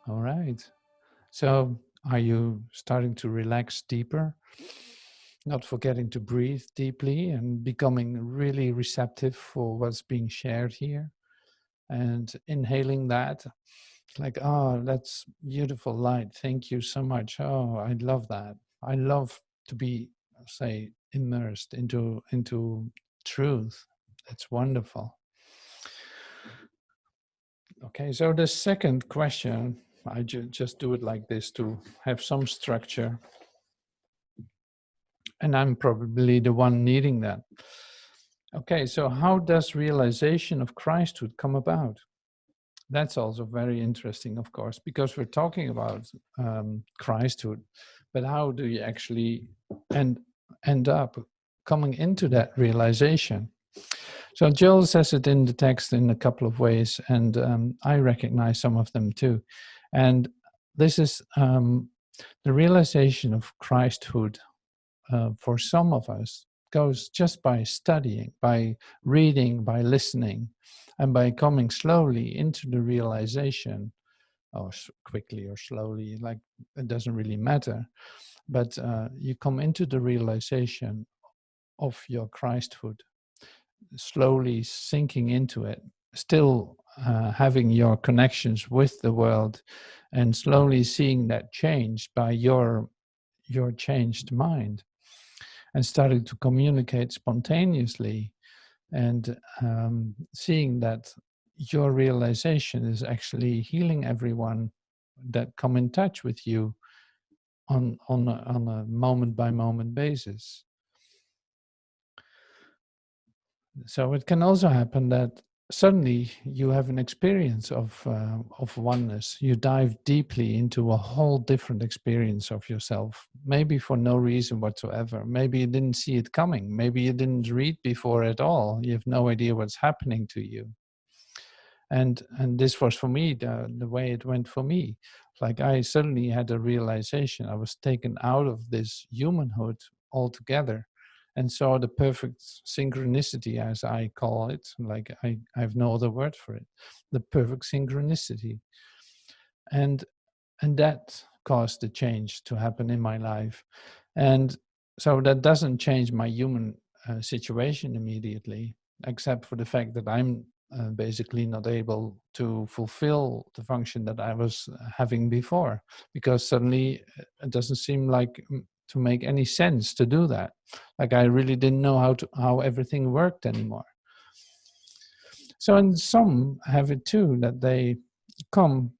All right. So, are you starting to relax deeper? Not forgetting to breathe deeply and becoming really receptive for what's being shared here and inhaling that. Like, oh, that's beautiful light. Thank you so much. Oh, I love that. I love to be, say, immersed into truth. It's wonderful. Okay, so the second question, I just do it like this to have some structure, and I'm probably the one needing that. Okay, so how does realization of Christhood come about? That's also very interesting, of course, because we're talking about Christhood, but how do you actually end, end up coming into that realization? So Joel says it in the text in a couple of ways, and I recognize some of them too. And this is the realization of Christhood for some of us goes just by studying, by reading, by listening, and by coming slowly into the realization, or quickly or slowly, like it doesn't really matter, but you come into the realization of your Christhood, slowly sinking into it, still having your connections with the world, and slowly seeing that change by your changed mind, and starting to communicate spontaneously, and seeing that your realization is actually healing everyone that come in touch with you on a moment by moment basis. So it can also happen that suddenly you have an experience of oneness. You dive deeply into a whole different experience of yourself, maybe for no reason whatsoever. Maybe you didn't see it coming. Maybe you didn't read before at all. You have no idea what's happening to you. And this was for me the way it went for me. Like I suddenly had a realization. I was taken out of this humanhood altogether, and saw the perfect synchronicity, as I call it. Like I have no other word for it. The perfect synchronicity, and and that caused the change to happen in my life. And so that doesn't change my human situation immediately, except for the fact that I'm basically not able to fulfill the function that I was having before, because suddenly it doesn't seem like to make any sense to do that. Like I really didn't know how everything worked anymore. So, and some have it too, that come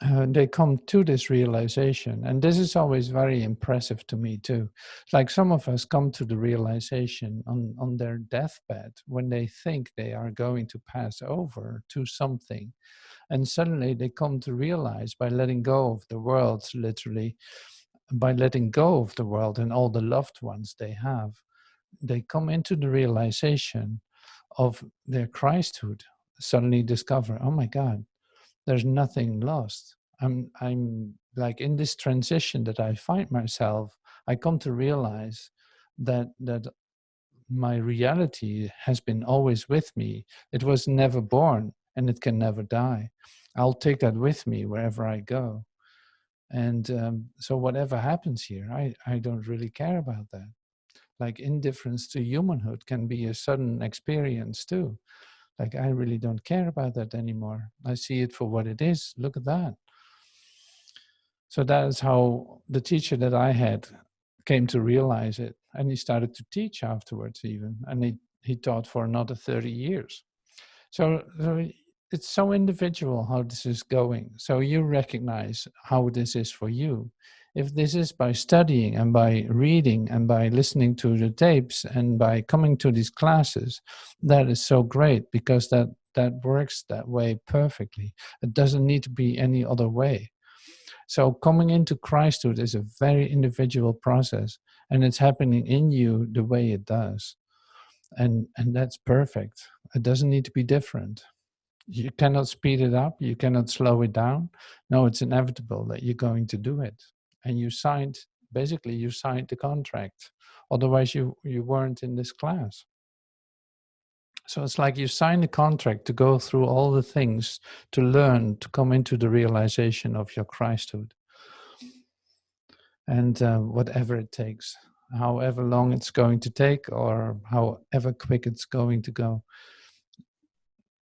they come to this realization, and this is always very impressive to me too. Like some of us come to the realization on their deathbed, when they think they are going to pass over to something, and suddenly they come to realize, by letting go of the world, literally by letting go of the world and all the loved ones they have, they come into the realization of their Christhood, suddenly discover, oh my God, there's nothing lost. I'm like in this transition that I find myself, I come to realize that my reality has been always with me. It was never born, and it can never die. I'll take that with me wherever I go. And so whatever happens here, I don't really care about that. Like indifference to humanhood can be a sudden experience too. Like I really don't care about that anymore. I see it for what it is. Look at that. So that is how the teacher that I had came to realize it. And he started to teach afterwards even. And he taught for another 30 years. So it's so individual how this is going. So you recognize how this is for you. If this is by studying and by reading and by listening to the tapes and by coming to these classes, that is so great, because that works that way perfectly. It doesn't need to be any other way. So coming into Christhood is a very individual process, and it's happening in you the way it does. And that's perfect. It doesn't need to be different. You cannot speed it up, you cannot slow it down. No, it's inevitable that you're going to do it. And you signed, basically you signed the contract. Otherwise you weren't in this class. So it's like you sign a contract to go through all the things, to learn, to come into the realization of your Christhood. And whatever it takes, however long it's going to take, or however quick it's going to go.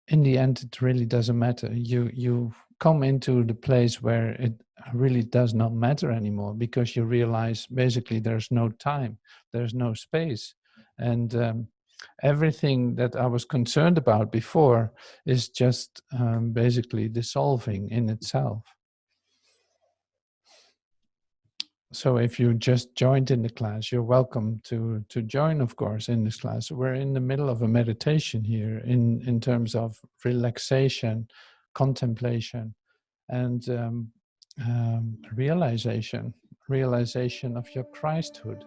In the end, it really doesn't matter. You come into the place where it really does not matter anymore, because you realize basically there's no time, there's no space. And everything that I was concerned about before is just basically dissolving in itself. So if you just joined in the class, you're welcome to join, of course, in this class. We're in the middle of a meditation here in terms of relaxation, contemplation, and realization of your Christhood.